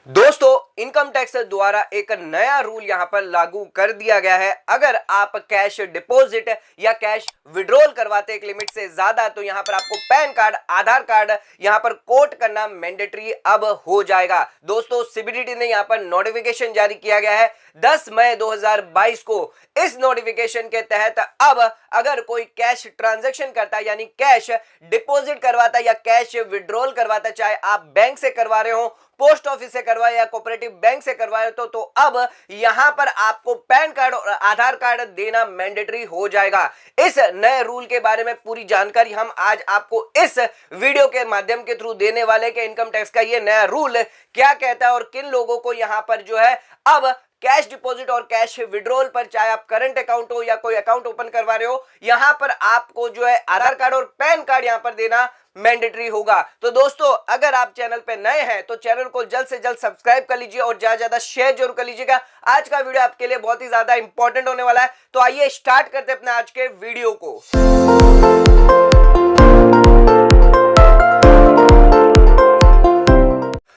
दोस्तों, income tax द्वारा एक नया रूल यहां पर लागू कर दिया गया है। अगर आप कैश डिपॉजिट या कैश विड्रॉल करवाते एक लिमिट से ज्यादा तो यहां पर आपको पैन कार्ड, आधार कार्ड यहां पर कोट करना मैंडेटरी अब हो जाएगा। दोस्तों, सीबीडीटी ने यहां पर नोटिफिकेशन जारी किया गया है 10 मई 2022 को। इस नोटिफिकेशन के तहत अब अगर कोई कैश ट्रांजैक्शन करता है यानी कैश डिपॉजिट करवाता है या कैश विड्रॉल करवाता है, चाहे आप बैंक से करवा रहे हो, पोस्ट ऑफिस से करवाए या कोऑपरेटिव बैंक से करवाए तो अब यहां पर आपको पैन कार्ड और आधार कार्ड देना मैंडेटरी हो जाएगा। इस नए रूल के बारे में पूरी जानकारी हम आज आपको इस वीडियो के माध्यम के थ्रू देने वाले कि इनकम टैक्स का ये नया रूल क्या कहता है और किन लोगों को यहां पर जो है अब कैश डिपॉजिट और कैश विड्रॉल पर, चाहे आप करंट अकाउंट हो या कोई अकाउंट ओपन करवा रहे हो, यहां पर आपको जो है आधार कार्ड और पैन कार्ड यहां पर देना मैंडेटरी होगा। तो दोस्तों, अगर आप चैनल पे नए हैं तो चैनल को जल्द से जल्द सब्सक्राइब कर लीजिए और ज्यादा ज्यादा शेयर जरूर कर लीजिएगा। आज का वीडियो आपके लिए बहुत ही ज्यादा इंपॉर्टेंट होने वाला है। तो आइए स्टार्ट करते हैं अपने आज के वीडियो को।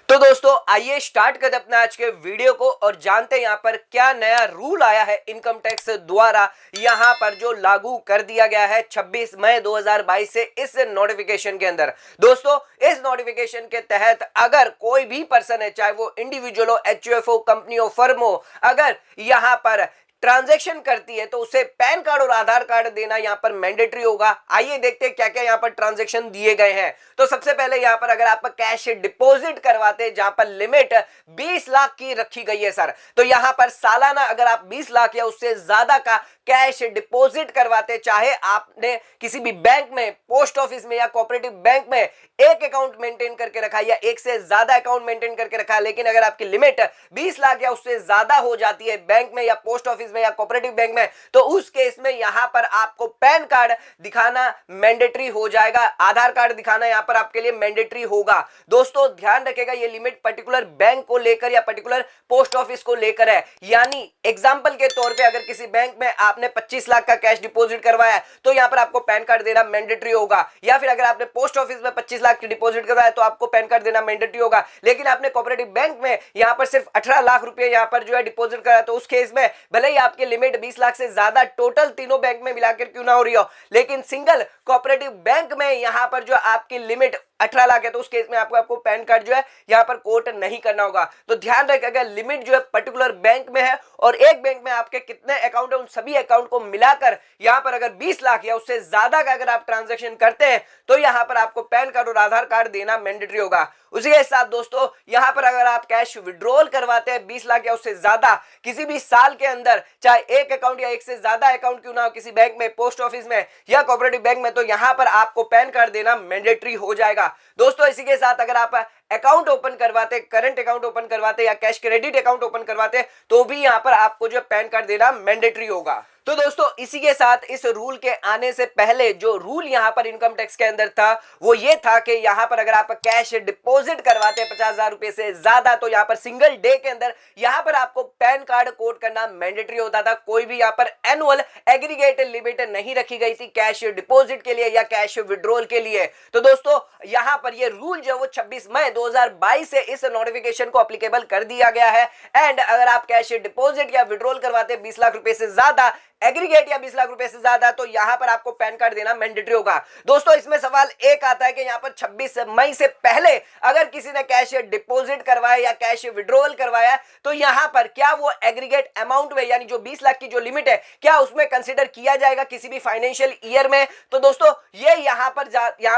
तो दोस्तों, आइए स्टार्ट करते अपने आज के वीडियो को और जानते हैं यहां पर क्या नया रूल आया है इनकम टैक्स द्वारा यहां पर जो लागू कर दिया गया है 26 मई 2022 से इस नोटिफिकेशन के अंदर। दोस्तों, इस नोटिफिकेशन के तहत अगर कोई भी पर्सन है, चाहे वो इंडिविजुअल हो, एचयूएफ हो, कंपनी हो, फर्म हो, अगर यहां पर ट्रांजैक्शन करती है तो उसे पैन कार्ड और आधार कार्ड देना यहां पर मैंडेटरी होगा। आइए देखते हैं क्या क्या यहां पर ट्रांजैक्शन दिए गए हैं। तो सबसे पहले यहां पर अगर आप कैश डिपॉजिट करवाते हैं जहां पर लिमिट 20 लाख की रखी गई है सर, तो यहां पर सालाना अगर आप 20 लाख या उससे ज्यादा का कैश डिपॉजिट करवाते, चाहे आपने किसी भी बैंक में, पोस्ट ऑफिस में या कोऑपरेटिव बैंक में एक अकाउंट मेंटेन करके रखा है या एक से ज्यादा अकाउंट मेंटेन करके रखा है, लेकिन अगर आपकी लिमिट 20 लाख या उससे ज्यादा हो जाती है बैंक में या पोस्ट ऑफिस में या कोऑपरेटिव बैंक में, तो उस केस में यहां पर आपको पैन कार्ड दिखाना मैंडेटरी हो जाएगा, आधार कार्ड दिखाना यहां पर आपके लिए मैंडेटरी होगा। दोस्तों, ध्यान रखिएगा ये लिमिट पर्टिकुलर बैंक को लेकर या पर्टिकुलर पोस्ट ऑफिस को लेकर है। यानी एग्जांपल के तौर पे अगर किसी बैंक में आपने 25 लाख का कैश डिपॉजिट करवाया तो यहां पर आपको पैन कार्ड देना मैंडेटरी होगा, या फिर अगर आपने पोस्ट ऑफिस में 25 लाख की डिपॉजिट करवाया तो आपको पैन कार्ड देना मैंडेटरी होगा। लेकिन आपने कोऑपरेटिव बैंक में यहां पर सिर्फ 18 लाख रुपए यहां पर जो है डिपॉजिट कराया तो उस केस में भले ही आपकी लिमिट 20 लाख से ज्यादा टोटल तीनों बैंक में मिलाकर क्यों ना हो रही हो, लेकिन सिंगल कोऑपरेटिव बैंक में यहां पर जो आपकी लिमिट 18 लाख है तो उस केस में आपको पैन कार्ड जो है यहां पर कोट नहीं करना होगा। तो ध्यान रखिए, अगर लिमिट जो है पर्टिकुलर बैंक में है और एक बैंक में आपके कितने अकाउंट है उन सभी अकाउंट को मिलाकर यहां पर अगर 20 लाख या उससे ज्यादा का अगर आप ट्रांजैक्शन करते हैं तो यहां पर आपको पैन कार्ड और आधार कार्ड देना मैंडेटरी होगा। उसी के साथ दोस्तों, यहां पर अगर आप कैश विड्रॉल करवाते हैं 20 लाख या उससे ज्यादा किसी भी साल के अंदर, चाहे एक अकाउंट या एक से ज्यादा अकाउंट क्यों ना हो, किसी बैंक में, पोस्ट ऑफिस में या कोऑपरेटिव बैंक में, तो यहां पर आपको पैन कार्ड देना मैंडेटरी हो जाएगा। दोस्तों, इसी के साथ अगर आप अकाउंट ओपन करवाते, करंट अकाउंट ओपन करवाते या कैश क्रेडिट अकाउंट ओपन करवाते तो भी यहां पर आपको जो पैन कार्ड देना मैंडेटरी होगा। तो दोस्तों, इसी के साथ इस रूल के आने से पहले जो रूल यहां पर इनकम टैक्स के अंदर था वो ये था कि यहां पर अगर आप कैश डिपॉजिट करवाते 50,000 रुपए से ज्यादा तो यहां पर सिंगल डे के अंदर यहां पर आपको पैन कार्ड कोड करना मैंडेटरी होता था। कोई भी यहां पर एनुअल एग्रीगेट लिमिट नहीं रखी गई थी कैश डिपॉजिट के लिए या कैश विड्रॉल के लिए। तो दोस्तों, यहां पर ये रूल जो वो 26 मई 2022 से इस नोटिफिकेशन को एप्लीकेबल कर दिया गया है। एंड अगर आप कैश डिपॉजिट या विड्रॉल करवाते 20 लाख रुपए से ज्यादा एग्रीगेट या 20 लाख रुपए से ज्यादा तो यहां पर आपको पैन कार्ड देना मैंडेटरी होगा। दोस्तों, इसमें सवाल एक आता है कि यहां पर 26 मई से पहले अगर किसी ने कैश डिपॉजिट करवाया या कैश विड्रॉल करवाया तो यहां पर क्या वो एग्रीगेट अमाउंट में यानी जो 20 लाख की जो लिमिट है क्या उसमें कंसीडर किया जाएगा किसी भी फाइनेंशियल ईयर में? तो दोस्तों, ये यहां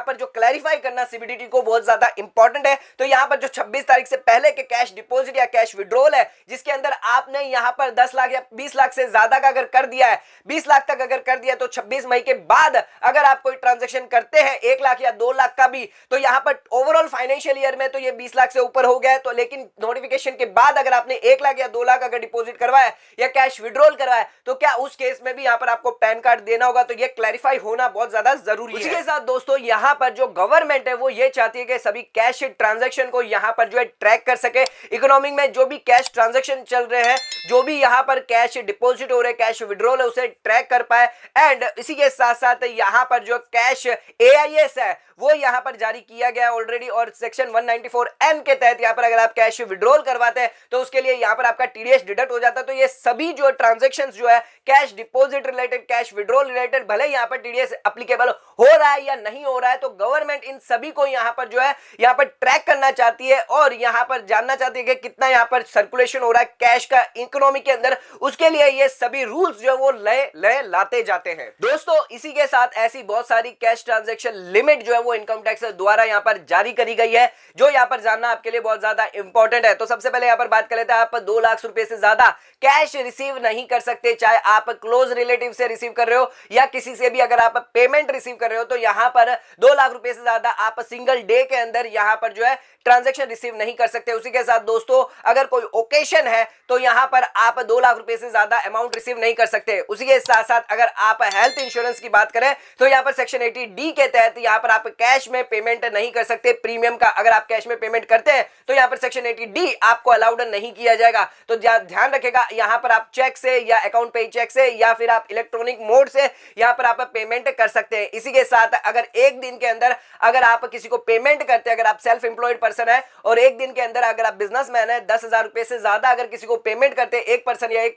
पर जो क्लैरिफाई करना सीबीडीटी को बहुत ज्यादा इंपॉर्टेंट है। तो यहां पर जो 26 तारीख से पहले के कैश डिपॉजिट या कैश विड्रॉल है जिसके अंदर आपने यहां पर 10 लाख या 20 लाख से ज्यादा का अगर कर दिया है, 20 लाख तक अगर कर दिया तो 26 मई के बाद अगर आप कोई ट्रांजैक्शन करते हैं 1 लाख या 2 लाख का भी तो यहां पर ओवरऑल फाइनेंशियल ईयर में तो ये 20 लाख से ऊपर हो गया है। तो लेकिन नोटिफिकेशन के बाद अगर आपने 1 लाख या 2 लाख अगर डिपॉजिट करवाया या कैश विड्रॉल करवाया तो क्या उस केस में भी यहां पर आपको पैन कार्ड देना होगा? तो ये क्लैरिफाई होना बहुत ज्यादा जरूरी है। इसके साथ दोस्तों, यहां पर जो गवर्नमेंट है वो ये चाहती है कि सभी कैश ट्रांजैक्शन को यहां पर जो है ट्रैक कर सके। इकोनॉमी में जो भी कैश ट्रांजैक्शन चल रहे हैं, जो भी यहां पर कैश डिपॉजिट हो रहे हैं, कैश विड्रॉल है, उसे ट्रैक कर पाए। एंड इसी के साथ साथ यहां पर जो कैश एआईएस है वो यहाँ पर जारी किया गया ऑलरेडी। और सेक्शन 194N के तहत यहाँ पर अगर आप कैश विड्रॉल करवाते हैं तो उसके लिए यहाँ पर आपका टीडीएस डिडक्ट हो जाता है। तो ये सभी जो ट्रांजेक्शन जो है cash deposit related, cash withdrawal related, भले यहाँ पर टीडीएस एप्लीकेबल हो रहा है या नहीं हो रहा है, तो गवर्नमेंट इन सभी को यहाँ पर जो है यहाँ पर ट्रैक करना चाहती है और यहाँ पर जानना चाहती है कि कितना यहाँ पर सर्कुलेशन हो रहा है कैश का इकोनॉमी के अंदर। उसके लिए ये सभी रूल्स जो है वो नए लाते जाते हैं। दोस्तों इसी के साथ ऐसी बहुत सारी कैश ट्रांजैक्शन लिमिट जो है वो इनकम टैक्स द्वारा यहाँ पर जारी करी गई है, जो यहाँ पर जानना आपके लिए बहुत ज्यादा इंपॉर्टेंट है। तो सबसे पहले यहाँ पर बात कर लेते हैं, आप 2 लाख रुपए से ज्यादा कैश रिसीव नहीं कर सकते, चाहे आप क्लोज रिलेटिव से रिसीव कर रहे हो या किसी से भी अगर आप पेमेंट रिसीव कर रहे हो। तो यहाँ पर 2 लाख रुपए से ज्यादा आप सिंगल डे के अंदर यहाँ पर जो है ट्रांजैक्शन रिसीव नहीं कर सकते। उसी के साथ दोस्तों अगर कोई ओकेशन है तो यहां पर आप 2 लाख रुपए से ज्यादा अमाउंट रिसीव नहीं कर सकते। उसी के साथ साथ अगर आप हेल्थ इंश्योरेंस की बात करें तो यहां पर सेक्शन 80D के तहत यहां पर आप कैश में पेमेंट नहीं कर सकते। प्रीमियम का अगर आप कैश में पेमेंट करते हैं तो यहां पर सेक्शन 80D आपको अलाउड नहीं किया जाएगा। तो ध्यान रखेगा, यहां पर आप चेक से या अकाउंट पे चेक से या फिर आप इलेक्ट्रॉनिक मोड से यहां पर आप पेमेंट कर सकते हैं। इसी के साथ अगर एक दिन के अंदर अगर आप किसी को पेमेंट करते हैं, अगर आप सेल्फ एम्प्लॉयड पर्सन है और एक दिन के अंदर अगर आप बिजनेसमैन है, 10,000 रुपए से ज्यादा अगर किसी को पेमेंट करते हैं, एक पर्सन या एक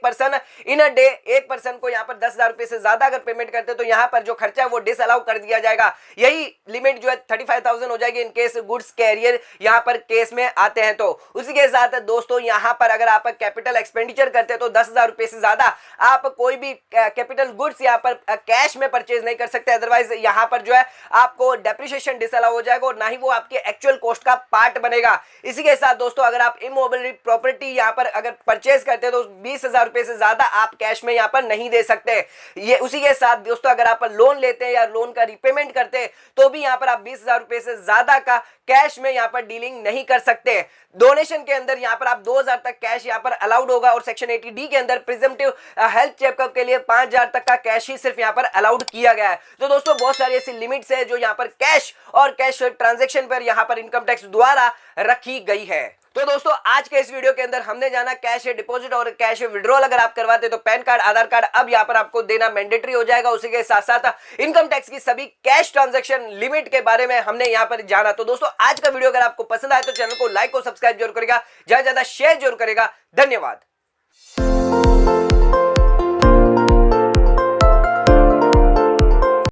पर्सन इन अ डे, एक पर्सन को यहाँ पर 10,000 रुपए से ज्यादा अगर पेमेंट करते हैं तो यहाँ पर जो खर्चा है वो डिसअलाउ कर दिया जाएगा। यही लिमिट जो है 35,000 हो जाएगी इन केस गुड्स कैरियर यहाँ पर केस में आते हैं। तो उसी के साथ दोस्तों यहाँ पर अगर आप कैपिटल एक्सपेंडिचर करते हैं तो 10,000 रुपए से ज्यादा आप कोई भी कैपिटल गुड्स यहाँ पर कैश में परचेज नहीं कर सकते। अदरवाइज यहाँ पर जो है आपको डेप्रिसिएशन डिसअलाउ हो जाएगा और ना ही वो आपके एक्चुअल कॉस्ट का पार्ट बनेगा। इसी के साथ दोस्तों अगर आप इमोबिलिटी प्रॉपर्टी यहाँ पर अगर परचेज करते हैं तो 20,000 रुपए से ज्यादा आप कैश में यहाँ पर नहीं दे सकते। ये उसी के साथ दोस्तों अगर आप लोन लेते हैं या लोन का रिपेमेंट करते हैं तो भी यहाँ पर आप 20,000 रुपए से ज्यादा का कैश में यहाँ पर डीलिंग नहीं कर सकते। डोनेशन के अंदर यहाँ पर आप 2,000 तक कैश यहाँ पर अलाउड होगा और सेक्शन 80D के अंदर प्रिजम्पटिव हेल्थ चेकअप के लिए 5,000 तक का कैश ही सिर्फ यहाँ पर अलाउड किया गया है। तो दोस्तों बहुत सारी ऐसी लिमिट्स है जो यहाँ पर कैश और कैश ट्रांजैक्शन पर यहाँ पर इनकम टैक्स द्वारा रखी गई है। तो दोस्तों आज के इस वीडियो के अंदर हमने जाना कैश डिपॉजिट और कैश विड्रॉल अगर आप करवाते तो पैन कार्ड, आधार कार्ड अब यहाँ पर आपको देना मैंडेटरी हो जाएगा। उसी के साथ साथ इनकम टैक्स की सभी कैश ट्रांजैक्शन लिमिट के बारे में हमने यहाँ पर जाना। तो दोस्तों आज का वीडियो अगर आपको पसंद आए तो चैनल को लाइक और सब्सक्राइब जरूर करेगा, ज्यादा से ज्यादा शेयर जरूर करेगा। धन्यवाद।